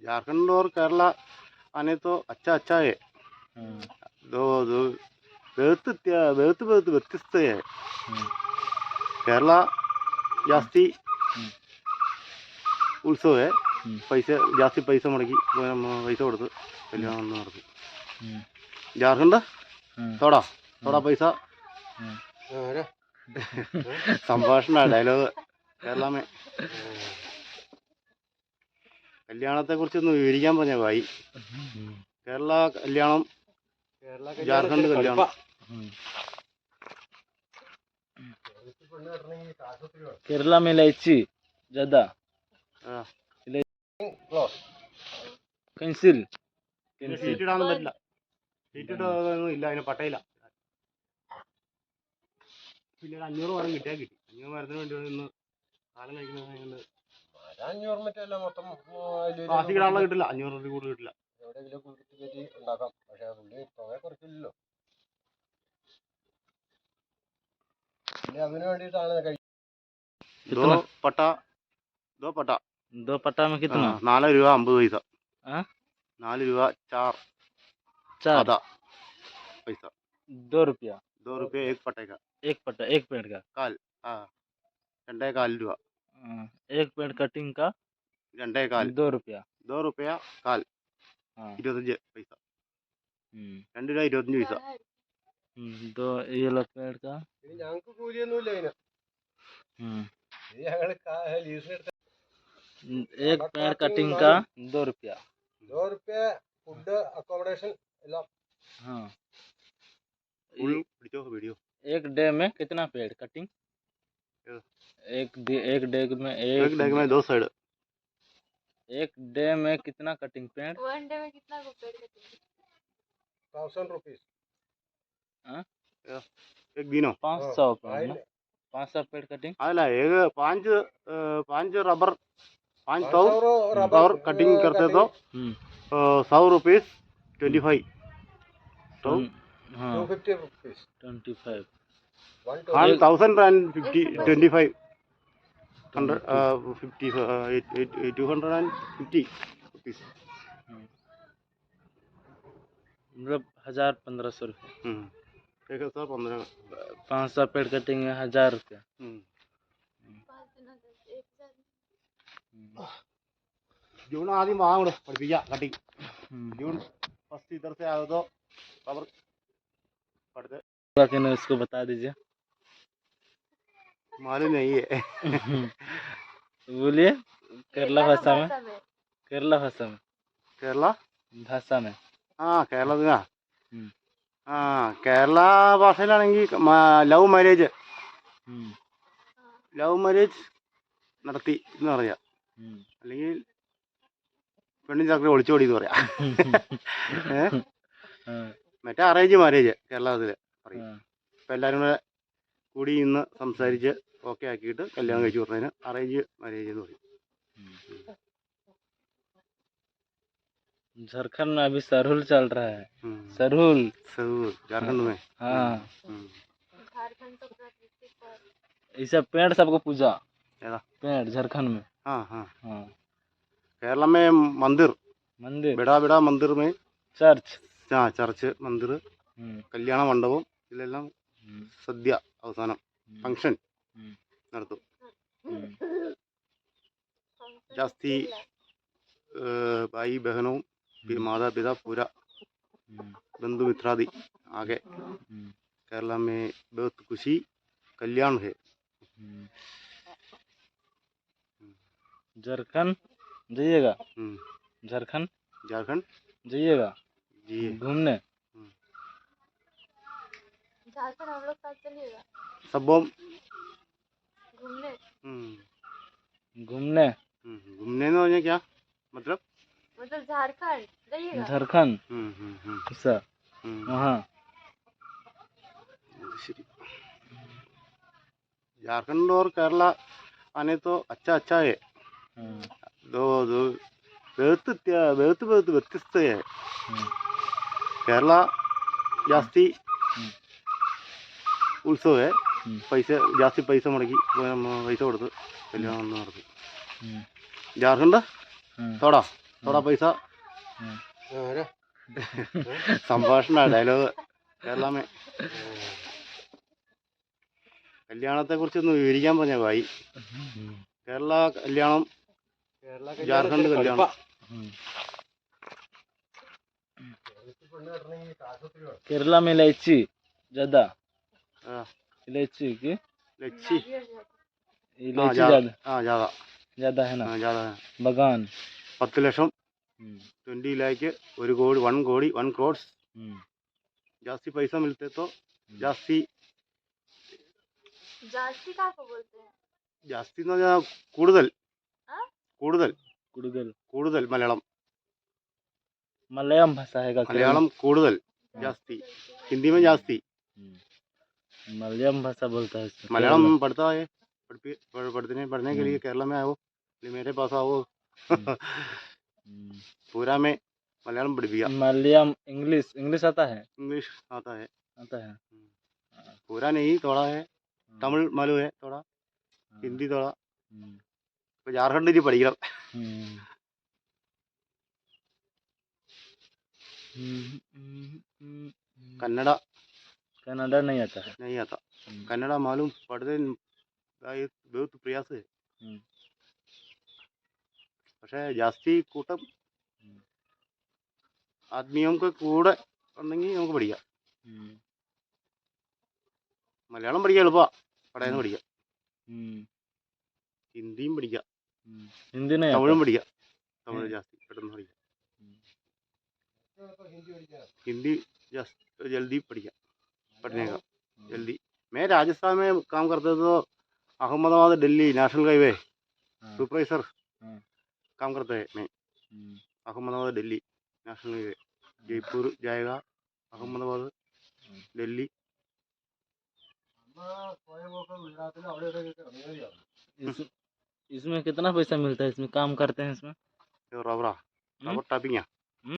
झारखंड और केरला आने तो अच्छा है। दो दो बहुत व्यत्यस्त है। केरला जास्ती उत्सव है। पैसे जास्ती पैसा मुड़की पैसा കൊടുത്ത് കല്യാണം നടത്തി. झारखंड थोड़ा पैसा संभाषण डायलॉग केरला में കല്യാണത്തെ കുറിച്ചൊന്ന് വിവരിക്കാൻ പറഞ്ഞ ഭായി. കേരള കല്യാണം, झारखंड കല്യാണം. केरला में इलायची ज्यादा कैंसिल സീറ്റ് ഇടാനൊന്നും പറ്റില്ല. സീറ്റ് ഇട്ടൊന്നും ഇല്ല, അതിന് പട്ടയില്ല. പിന്നെ 500 മരം കിട്ടിയാൽ കിട്ടി. 500 മരത്തിന് വേണ്ടി ഇന്ന് കാലം കഴിക്കുന്നത്. 500 മറ്റല്ല മൊത്തം പ്ലാസ്റ്റിക് ഇടാനുള്ള കിട്ടില്ല. 500 രൂപ കൂടുതൽ കിട്ടില്ല. എവിടെയെങ്കിലും കുത്തി ഉണ്ടാക്കാം. പക്ഷെ പുള്ളി തുക കുറച്ചില്ലല്ലോ. പിന്നെ അതിന് വേണ്ടിയിട്ടാണ് दो पट्टा में कितना? 4 രൂപ 50 പൈസ. 4 രൂപ 4 आधा पैसा. 2 रुपया 2 रुपये एक पट्टे का. एक पट्टा, एक पेड़ का काल. हाँ, 2.25 രൂപ. एक पेड़ कटिंग का 2.25. 2 रुपया. 2 रुपया काल. 25 പൈസ. 2 രൂപ 25 പൈസ. दो ये लो पेड़ का. ഞങ്ങൾക്ക് കൂലിയൊന്നുമില്ല അതിന്. ഞങ്ങൾ ലീസിനെടുത്ത एक पेड़ कटिंग का 2 रुपया. 2 रुपये फूड अकोमोडेशन एല്ലാം. हाँ, वीडियो. एक डे में कितना पेड़ कटिंग? एक डे में 2 साइड. एक डे में कितना कटिंग पेड़? 1 डे में कितना को पेड़ कटिंग? 1000 रुपीस. एक दिनों 500 पेड़ ना? 500 पेड़ कटिंग. अല്ല, 5 रबर 500 रबर कटिंग करते तो 100 रुपीस 25. 250 रुपीस. 25. 1050 25 100 50 250 रुपीस. मतलब 1000-1500 रुपये. 1015. 500 पेड़ कटिंग में 1000 रुपया. 5 दिन 1000. जून आदि मांग പഠിപ്പിക്കുക കട്ടിങ്. जून फर्स्ट इधर से आए तो रबर पड़ते. उसको बता दीजिए. मालूम नहीं है. बोलिए केरला भाषा में. केरला भाषा में. കേരള भाषा में. കേരളത്തിനാ. കേരള ഭാഷയിലാണെങ്കിൽ ലവ് മാരേജ് നടത്തി എന്ന് പറയാം. അല്ലെങ്കിൽ പെണ്ണും ചക്ര ഒളിച്ചോടി എന്ന് പറയാം. മറ്റേ അറേഞ്ച് മാരേജ് കേരളത്തിൽ പറയും. ഇപ്പം എല്ലാവരും കൂടെ കൂടി ഇന്ന് സംസാരിച്ച് ഓക്കെ ആക്കിയിട്ട് കല്യാണം കഴിച്ചു കൊടുത്തതിന് അറേഞ്ച് മാരേജ് എന്ന് പറയും. झारखंड में अभी सरहुल चल रहा है. सरहुल झारखंड में. हाँ, झारखंड तो प्राकृतिक और ऐसा पेड़ सबको पूजा. पेड़ झारखंड में. हाँ. केरला में मंदिर बड़ा मंदिर में चर्च. ചർച്ച്, മന്ദിർ, കല്യാണ മണ്ഡപം, ഇതിലെല്ലാം സദ്യ അവസാനം ഫംഗ്ഷൻ നടത്തും. जास्ती भाई बहनों माता पिता पूरा बंधु मित्रादि आगे. केरला में बहुत खुशी कल्याण है. झारखंड जाइएगा. झारखंड जाइएगा जी घूमने. झारखंड हम लोग साथ चलिएगा सब घूमने. घूमने में हो क्या मतलब झारखंड जाइएगा. झारखंड ऐसा वहाँ. झारखंड और केरला आने तो अच्छा है. दो बहुत व्यत्यस्त है. केरला जास्ती उत्सव है. पैसे जास्ती पैसा मुड़की पैसा കൊടുത്ത് കല്യാണം നടത്തി. झारखंड थोड़ा पैसा ആരാ? സംഭാഷണ ഡയലോഗ് കേരള में കല്യാണത്തെ കുറിച്ചൊന്ന് വിവരിക്കാൻ പറഞ്ഞ ഭായി കേരള കല്യാണം കേരള ജാർഖണ്ഡ് കല്യാണം പെണ്ണ് കെട്ടണമെങ്കിൽ കാശ് ഒത്തിരി വേണം. केरला में इलायची ज्यादा हाँ। इलायची की ലച്ചി इलायची ज्यादा ज्यादा हाँ ज़्यादा ज्यादा है ना हाँ ज़्यादा है बगान 10 ലക്ഷം हम्म, 20 लाख 1 करोड़ 1 करोड़ 1 करोड़ हम्म, जास्ती पैसा मिलते तो जास्ती जास्ती का को बोलते हैं जास्ती എന്ന് പറഞ്ഞാൽ കൂടുതൽ हाँ? കൂടുതൽ कुड़गल കൂടുതൽ മലയാളം मलयालम भाषा है का മലയാളം കൂടുതൽ जास्ती हिंदी में जास्ती मलयालम भाषा बोलता है इसमें, मलयालम केरला। पढ़ता है पढ़ने के लिए केरला में आओ मेरे पास आओ हम्म, पूरा में मलयालम पढ़ दिया मलयालम इंग्लिश इंग्लिश आता है इंग्लिश आता है पूरा नहीं थोड़ा है तमिल मालूम है थोड़ा हिंदी थोड़ा हम्म, ഇപ്പൊ ജാർഖണ്ഡിൽ പഠിക്കണം हम्म, हम्म, हम्म, हम्म, कन्नड़ कनाडा नहीं आता है नहीं आता कन्नड़ मालूम पढ़ते बहुत प्रयास है हम्म, പക്ഷേ ജാസ്തി കൂട്ടം ആത്മീയങ്ങൾക്ക് കൂടെ ഉണ്ടെങ്കിൽ നമുക്ക് പഠിക്കാം हम्म, മലയാളം പഠിക്കാൻ എളുപ്പമാണ് പടയെന്ന് പഠിക്കാം हम्म, ഹിന്ദിയും പഠിക്കാം हम्म, हिंदी नहीं തമിഴും आता പഠിക്കാം തമിഴ് ജാസ്തി പെട്ടെന്ന് പഠിക്കാം ഇപ്പൊ ഹിന്ദി പഠിക്കാൻ हिंदी जल्दी പഠിക്കാം पढ़ने का जल्दी मैं राजस्थान में काम करता था तो अहमदाबाद दिल्ली नेशनल हाईवे हाँ, सुपरवाइजर हाँ, काम करता है मैं हम्म, अहमदाबाद दिल्ली नेशनल हाईवे जयपुर जाएगा अहमदाबाद दिल्ली അമ്മ സ്വയമൊക്കെ ഗുജറാത്തിൽ അവിടെ ഇവിടെയൊക്കെ ഇറങ്ങിയതാണ്. इसमें कितना पैसा मिलता है इसमें काम करते हैं इसमें रबरा रबर टॉपिंग